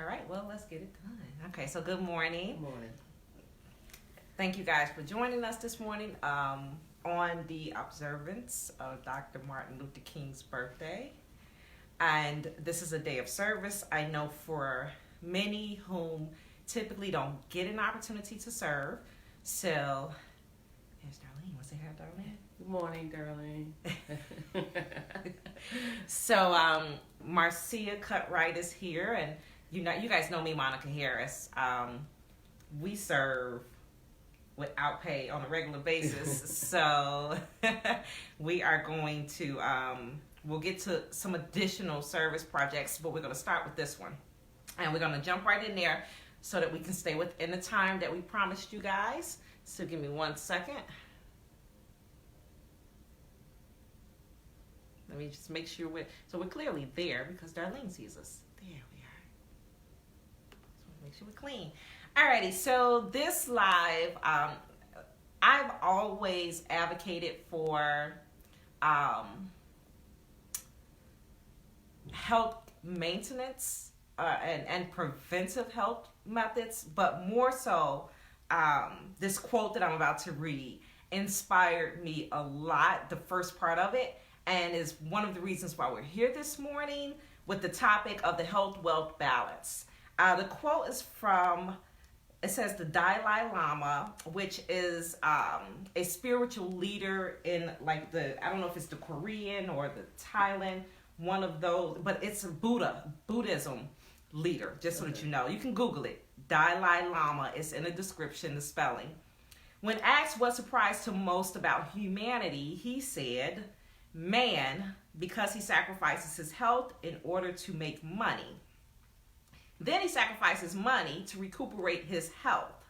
All right, well, let's get it done. Okay, so good morning. Good morning. Thank you guys for joining us this morning on the observance of Dr. Martin Luther King's birthday. And this is a day of service. I know for many whom typically don't get an opportunity to serve. So, here's Darlene. Want to say hi, Darlene? Good morning, Darlene. So, Marcia Cutright is here, and you guys know me, Monica Harris. We serve without pay on a regular basis. So we are going to, we'll get to some additional service projects, but we're going to start with this one. And we're going to jump right in there so that we can stay within the time that we promised you guys. So give me 1 second. Let me just make sure we're clearly there because Darlene sees us. There we are. So make sure we're clean. Alrighty, so this live, I've always advocated for health maintenance and preventive health methods, but more so, this quote that I'm about to read inspired me a lot, the first part of it, and is one of the reasons why we're here this morning with the topic of the health-wealth balance. The quote is from, it says the Dalai Lama, which is a spiritual leader in like I don't know if it's the Korean or the Thailand, one of those, but it's a Buddhism leader, just so that you know. You can Google it. Dalai Lama is in the description, the spelling. When asked what surprised him most about humanity, he said, man, because he sacrifices his health in order to make money. Then he sacrifices money to recuperate his health.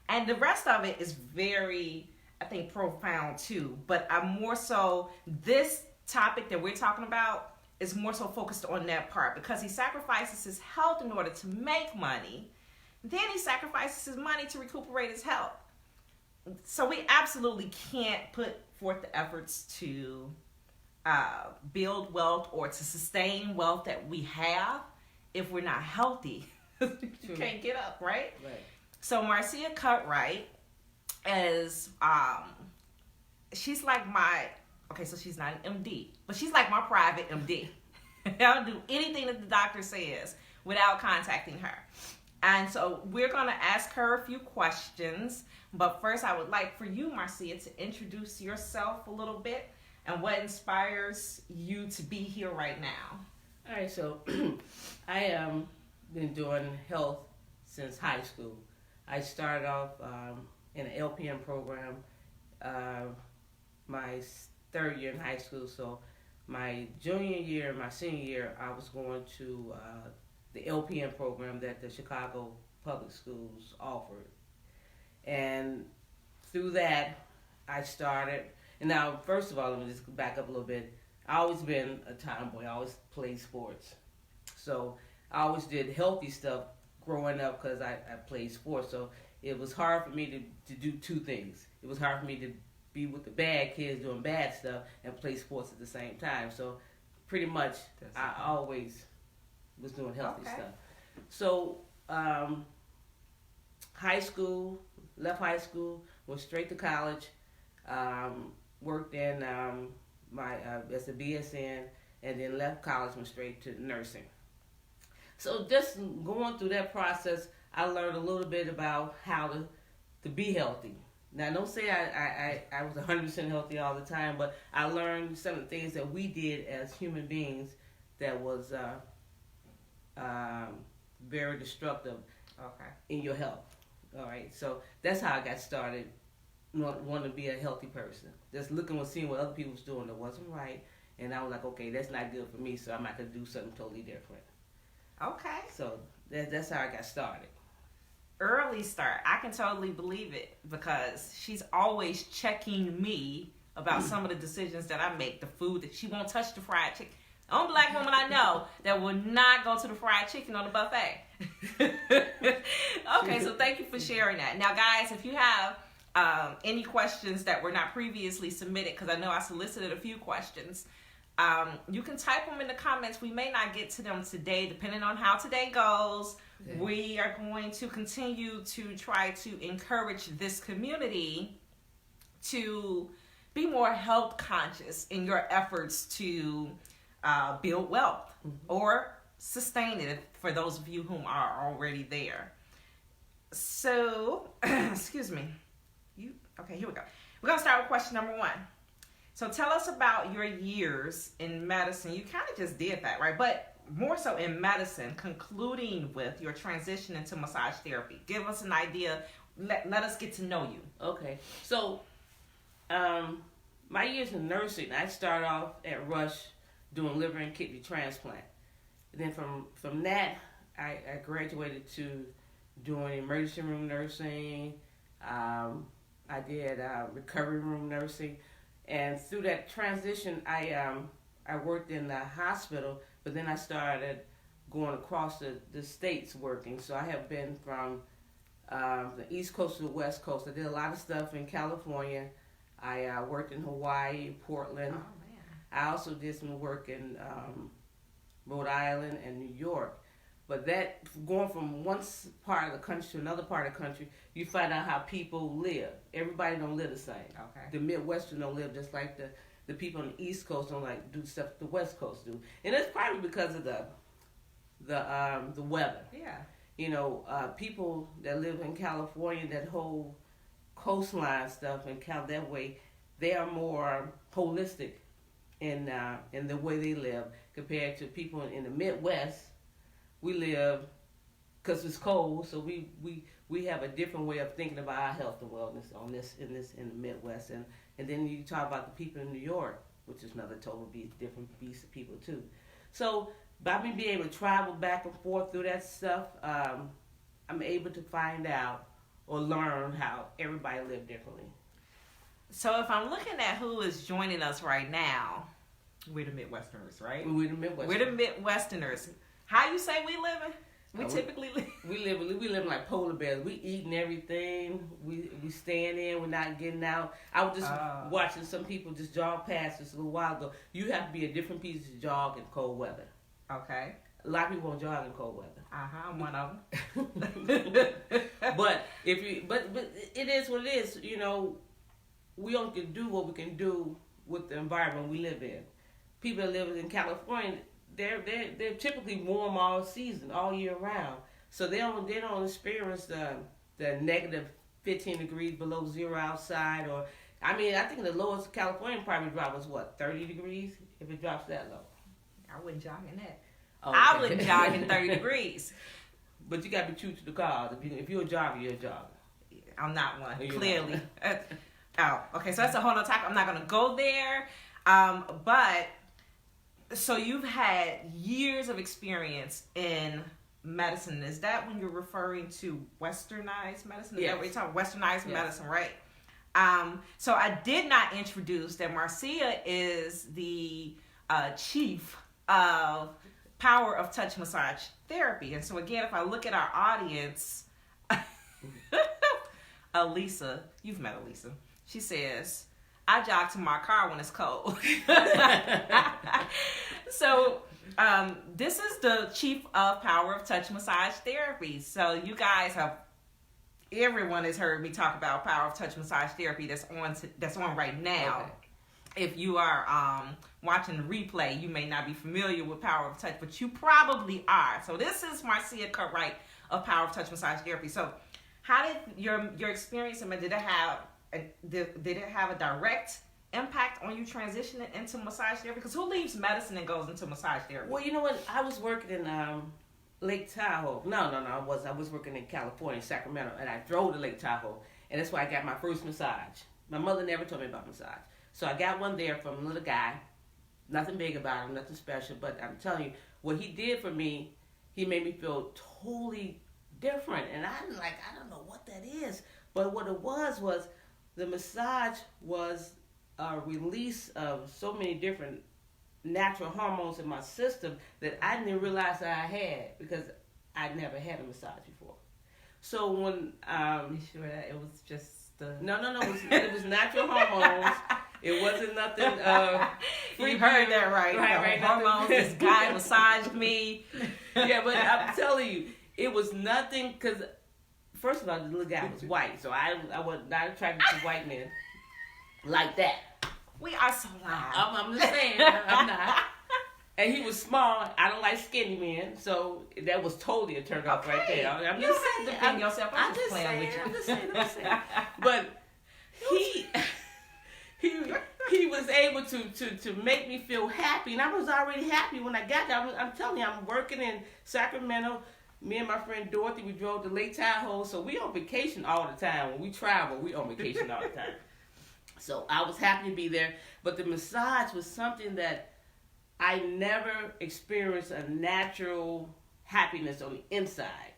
And the rest of it is very, I think, profound too. But I'm more so, this topic that we're talking about is more so focused on that part. Because he sacrifices his health in order to make money. Then he sacrifices his money to recuperate his health. So we absolutely can't put forth the efforts to build wealth or to sustain wealth that we have if we're not healthy. You can't get up, right? Right. So Marcia Cutright is, she's like so she's not an MD, but she's like my private MD. I'll do anything that the doctor says without contacting her. And so we're going to ask her a few questions, but first I would like for you, Marcia, to introduce yourself a little bit and what inspires you to be here right now. All right, so I been doing health since high school. I started off in an LPN program my third year in high school. So my junior year and my senior year, I was going to the LPN program that the Chicago Public Schools offered. And through that, I started. And now, first of all, let me just back up a little bit. I always been a tomboy. I always played sports. So I always did healthy stuff growing up because I played sports. So it was hard for me to do two things. It was hard for me to be with the bad kids doing bad stuff and play sports at the same time. So pretty much I always was doing healthy stuff. So high school, left high school, went straight to college, worked in as a BSN, and then left college, went straight to nursing. So just going through that process, I learned a little bit about how to be healthy. Now, don't say I was 100% healthy all the time, but I learned some of the things that we did as human beings that was very destructive in your health. All right, so that's how I got started. Want to be a healthy person. Just seeing what other people was doing that wasn't right, and I was like, okay, that's not good for me, so I'm not gonna do something totally different. Okay. So that's how I got started. Early start. I can totally believe it because she's always checking me about some of the decisions that I make. The food that she won't touch the fried chicken. The only black woman I know that will not go to the fried chicken on the buffet. Okay, so thank you for sharing that. Now, guys, if you have any questions that were not previously submitted, because I know I solicited a few questions, You can type them in the comments. We may not get to them today, depending on how today goes. Yeah. We are going to continue to try to encourage this community to be more health conscious in your efforts to build wealth or sustain it for those of you whom are already there. So, excuse me. Okay, here we go. We're going to start with question number 1. So tell us about your years in medicine. You kind of just did that, right? But more so in medicine, concluding with your transition into massage therapy. Give us an idea. Let us get to know you. Okay. So, my years in nursing, I started off at Rush doing liver and kidney transplant. And then from that, I graduated to doing emergency room nursing. I did recovery room nursing. And through that transition, I worked in the hospital, but then I started going across the states working. So I have been from the East Coast to the West Coast. I did a lot of stuff in California. I worked in Hawaii, Portland. Oh, man. I also did some work in Rhode Island and New York. But that, going from one part of the country to another part of the country, you find out how people live. Everybody don't live the same. Okay. The Midwestern don't live just like the people on the East Coast don't like do stuff the West Coast do. And it's probably because of the weather. Yeah. You know, people that live in California, that whole coastline stuff, and count that way, they are more holistic in the way they live compared to people in the Midwest. We live because it's cold, so we have a different way of thinking about our health and wellness in the Midwest, and then you talk about the people in New York, which is another different beast of people too. So by me being able to travel back and forth through that stuff, I'm able to find out or learn how everybody live differently. So if I'm looking at who is joining us right now, we're the Midwesterners, right? We're the Midwesterners. We're the Midwesterners. How you say we living? We typically live. We live like polar bears. We eating everything. We staying in. We're not getting out. I was just watching some people just jog past us a little while ago. You have to be a different piece to jog in cold weather. Okay. A lot of people won't jog in cold weather. I'm one of them. but it is what it is. You know, we only can do what we can do with the environment we live in. People that live in California, they're typically warm all season, all year round. So they don't experience the negative 15 degrees below zero outside, or I think the lowest California probably drop was 30 degrees if it drops that low. I wouldn't jog in that. Oh, okay. I wouldn't jog in 30 degrees. But you got to be true to the cause. If you're a jogger, you're a jogger. I'm not one, You're clearly. not. Okay, so that's a whole other topic. I'm not going to go there. But, so you've had years of experience in medicine. Is that when you're referring to westernized medicine? Is yes. that what you're talking about? Westernized yes. medicine, right? So I did not introduce that Marcia is the chief of Power of Touch Massage Therapy. And so again, if I look at our audience, Elisa, you've met Elisa. She says, I jog to my car when it's cold. So this is the chief of Power of Touch Massage Therapy. So you guys everyone has heard me talk about Power of Touch Massage Therapy that's on right now. Okay. If you are watching the replay, you may not be familiar with Power of Touch, but you probably are. So this is Marcia Cutright of Power of Touch Massage Therapy. So how did your experience, did it have a direct impact on you transitioning into massage therapy? Because who leaves medicine and goes into massage therapy? Well, you know what? I was working in Lake Tahoe. No, I was working in California, Sacramento, and I drove to Lake Tahoe, and that's where I got my first massage. My mother never told me about massage. So I got one there from a little guy. Nothing big about him, nothing special, but I'm telling you, what he did for me, he made me feel totally different. And I don't know what that is. But what it was the massage was a release of so many different natural hormones in my system that I didn't realize that I had, because I'd never had a massage before. So when you sure that it was just No, it was natural hormones. It wasn't nothing. You heard that right. Right. Hormones. This guy massaged me. Yeah, but I'm telling you, it was nothing. Because first of all, the little guy was white, so I was not attracted to white men like that. We are so loud. I'm just saying, I'm not. And he was small. I don't like skinny men, so that was totally a turn off right there. I'm you just don't have to defend yourself. I'm just playing saying, with you. I'm just saying. But he was able to make me feel happy, and I was already happy when I got there. I'm telling you, I'm working in Sacramento. Me and my friend Dorothy, we drove to Lake Tahoe, so we on vacation all the time. When we travel, we on vacation all the time. So I was happy to be there, but the massage was something that I never experienced a natural happiness on the inside.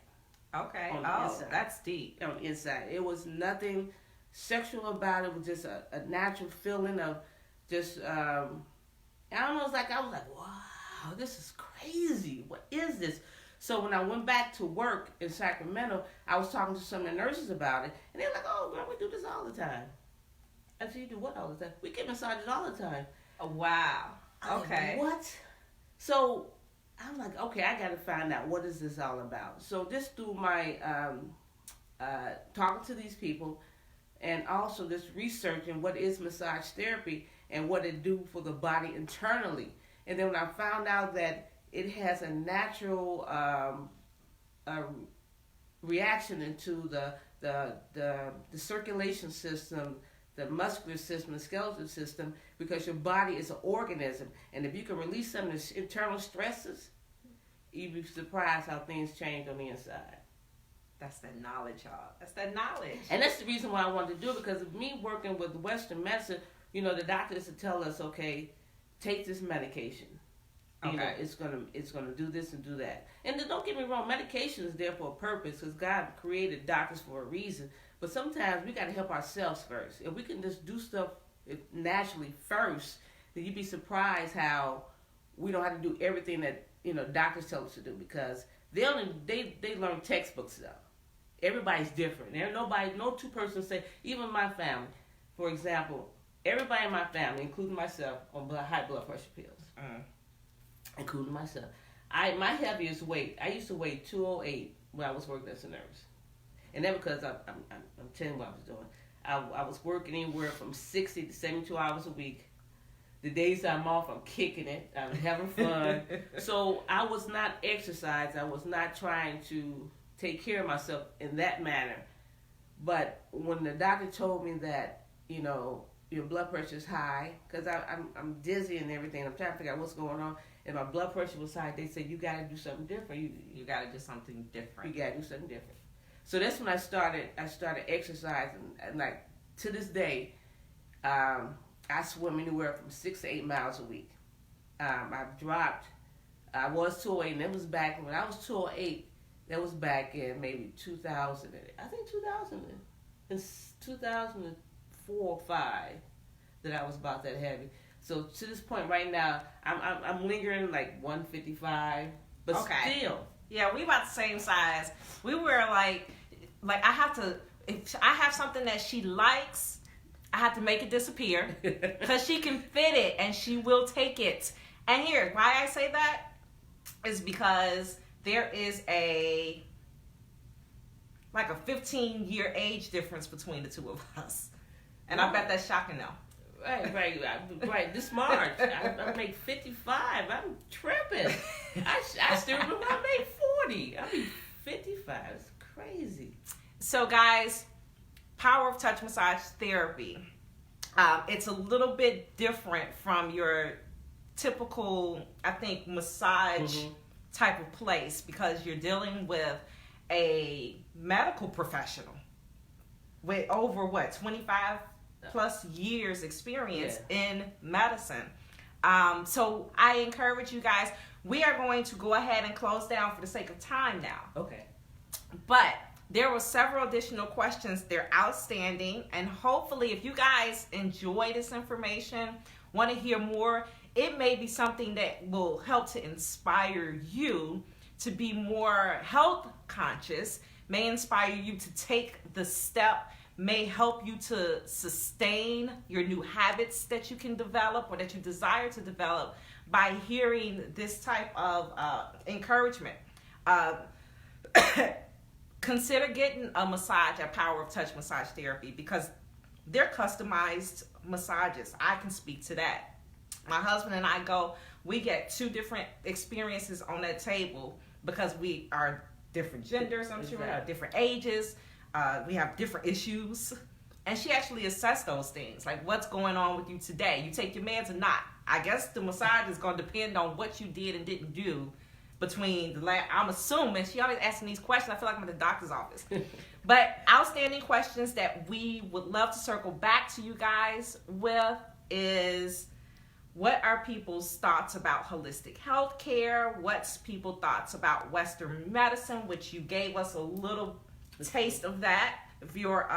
Okay. On the inside. That's deep. On the inside. It was nothing sexual about it. It was just a natural feeling of just, I don't know, I was like, wow, this is crazy. What is this? So when I went back to work in Sacramento, I was talking to some of the nurses about it, and they were like, oh, girl, we do this all the time. I said, you do what all the time? We get massages all the time. Oh, wow. Okay. Like, what? So I'm like, okay, I got to find out what is this all about. So just through my talking to these people, and also just researching what is massage therapy and what it do for the body internally. And then when I found out that it has a natural reaction into the circulation system, the muscular system, the skeletal system, because your body is an organism. And if you can release some of the internal stresses, you'd be surprised how things change on the inside. That's that knowledge, y'all. That's that knowledge. And that's the reason why I wanted to do it, because of me working with Western medicine, the doctors would tell us, okay, take this medication. Okay. It's gonna do this and do that. And then don't get me wrong, medication is there for a purpose, because God created doctors for a reason. But sometimes we got to help ourselves first. If we can just do stuff naturally first, then you'd be surprised how we don't have to do everything that doctors tell us to do, because they learn textbooks though. Everybody's different. No two persons say. Even my family, for example, everybody in my family, including myself, on high blood pressure pills. Including myself. My heaviest weight, I used to weigh 208 when I was working as a nurse. And that because I'm telling you what I was doing. I was working anywhere from 60 to 72 hours a week. The days I'm off, I'm kicking it. I'm having fun. So I was not exercising. I was not trying to take care of myself in that manner. But when the doctor told me that, your blood pressure is high, because I'm dizzy and everything. I'm trying to figure out what's going on. And my blood pressure was high. They said, you got to do something different. You got to do something different. You got to do something different. So that's when I started exercising. And like to this day, I swim anywhere from 6 to 8 miles a week. I've dropped. I was 208, and that was back when I was 208. That was back in maybe 2000. I think 2004 or 5 that I was about that heavy. So to this point right now, I'm lingering like 155, but okay. Still. Yeah, we about the same size. We were like I have to. If I have something that she likes, I have to make it disappear because she can fit it and she will take it. And here, why I say that is because there is a 15-year age difference between the two of us, and I bet that's shocking though. Right. This March, I make 55. I'm tripping. I still remember I made 40. I mean, 55. It's crazy. So, guys, Power of Touch Massage Therapy. It's a little bit different from your typical, I think, massage type of place, because you're dealing with a medical professional with over 25 plus years experience in medicine. So I encourage you guys, we are going to go ahead and close down for the sake of time now. Okay. But there were several additional questions. They're outstanding. And hopefully if you guys enjoy this information, want to hear more, it may be something that will help to inspire you to be more health conscious, may inspire you to take the step, may help you to sustain your new habits that you can develop or that you desire to develop by hearing this type of encouragement. Uh, Consider getting a massage at Power of Touch Massage Therapy because they're customized massages. I can speak to that. My husband and I we get two different experiences on that table because we are different genders, I'm sure, different ages. We have different issues. And she actually assessed those things, like what's going on with you today. You take your meds or not. I guess the massage is going to depend on what you did and didn't do between the last. I'm assuming she always asking these questions. I feel like I'm at the doctor's office. But outstanding questions that we would love to circle back to you guys with is, what are people's thoughts about holistic health care? What's people's thoughts about Western medicine, which you gave us a little taste of that, of your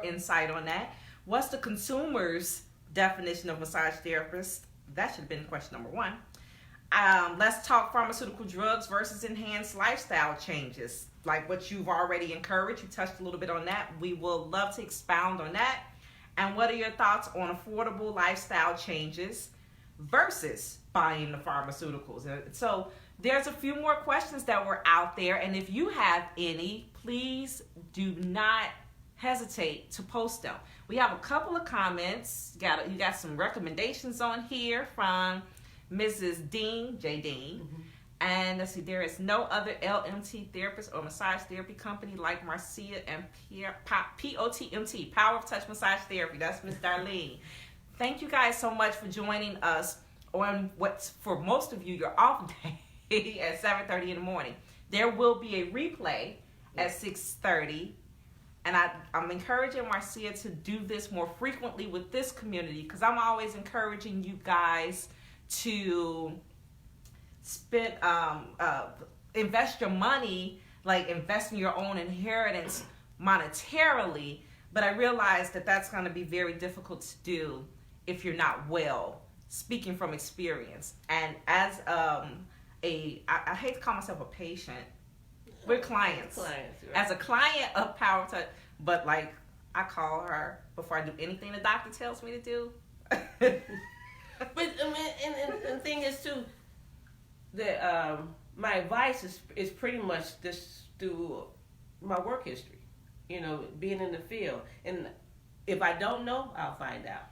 insight on that. What's the consumer's definition of massage therapist? That should have been question number one. Let's talk pharmaceutical drugs versus enhanced lifestyle changes, like what you've already encouraged. You touched a little bit on that. We will love to expound on that. And what are your thoughts on affordable lifestyle changes versus buying the pharmaceuticals? So there's a few more questions that were out there. And if you have any, please do not hesitate to post them. We have a couple of comments. You got some recommendations on here from Mrs. Dean, J. Dean. Mm-hmm. And let's see, there is no other LMT therapist or massage therapy company like Marcia and POTMT, Power of Touch Massage Therapy. That's Miss Darlene. Thank you guys so much for joining us on what's, for most of you, your off day at 7:30 in the morning. There will be a replay at 6:30. And I'm encouraging Marcia to do this more frequently with this community, because I'm always encouraging you guys to spend, invest your money, like invest in your own inheritance monetarily. But I realize that that's going to be very difficult to do if you're not well, speaking from experience. And as I hate to call myself a patient, we're clients. Right. As a client of Power Touch, but like I call her before I do anything the doctor tells me to do. But I mean, and the thing is too, that my advice is pretty much this through my work history, being in the field. And if I don't know, I'll find out.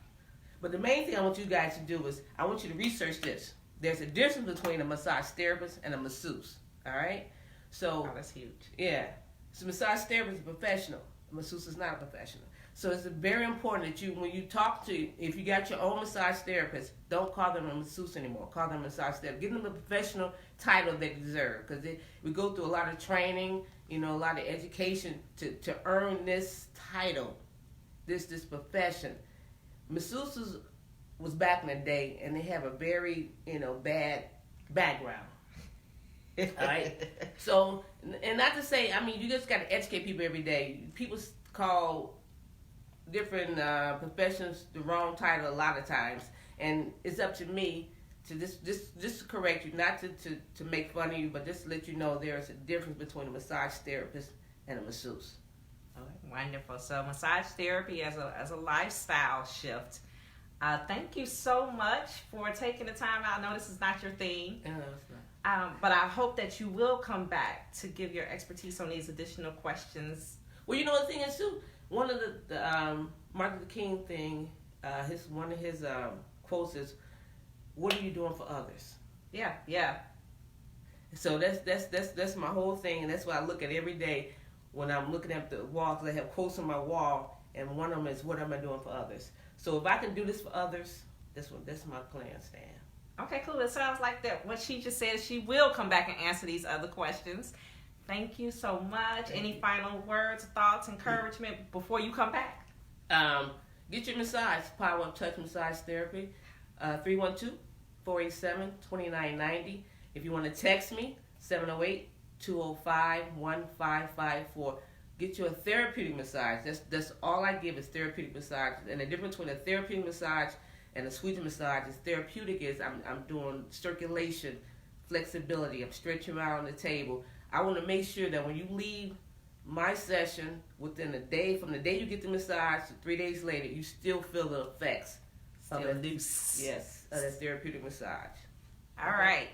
But the main thing I want you guys to do is I want you to research this. There's a difference between a massage therapist and a masseuse. All right. So that's huge. Yeah. So massage therapist is a professional. A masseuse is not a professional. So it's very important that when you talk to, if you got your own massage therapist, don't call them a masseuse anymore. Call them a massage therapist. Give them the professional title they deserve, because we go through a lot of training, a lot of education to earn this title, this profession. Masseuses was back in the day, and they have a very bad background. All right. So, and not to say, you just got to educate people every day. People call different professions the wrong title a lot of times, and it's up to me to just correct you, not to make fun of you, but just to let you know there is a difference between a massage therapist and a masseuse. Okay, wonderful. So massage therapy as a lifestyle shift. Thank you so much for taking the time out. I know this is not your thing. No, it's not. But I hope that you will come back to give your expertise on these additional questions. Well, the thing is too, one of the Martin Luther King thing, one of his quotes is, "What are you doing for others?" Yeah. So that's my whole thing, and that's what I look at every day when I'm looking at the wall, because I have quotes on my wall, and one of them is, "What am I doing for others?" So if I can do this for others, that's my plan, Stan. Okay, cool. It sounds like that what she just said, she will come back and answer these other questions. Thank you so much. Any final words, thoughts, encouragement before you come back? Get your massage, Power of Touch Massage Therapy, 312-487-2990. If you want to text me, 708-205-1554. Get you a therapeutic massage. That's all I give is therapeutic massage. And the difference between a therapeutic massage and a squeegee massage is therapeutic is I'm doing circulation, flexibility. I'm stretching out on the table. I want to make sure that when you leave my session, within a day, from the day you get the massage to 3 days later, you still feel the effects of Still the loose. Yes, of the therapeutic massage. All right.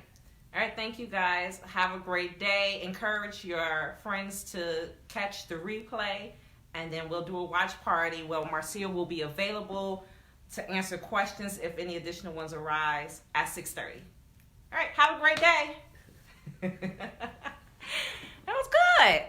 All right, thank you guys. Have a great day. Encourage your friends to catch the replay, and then we'll do a watch party. Well, Marcia will be available to answer questions if any additional ones arise at 6:30. All right, have a great day. That was good.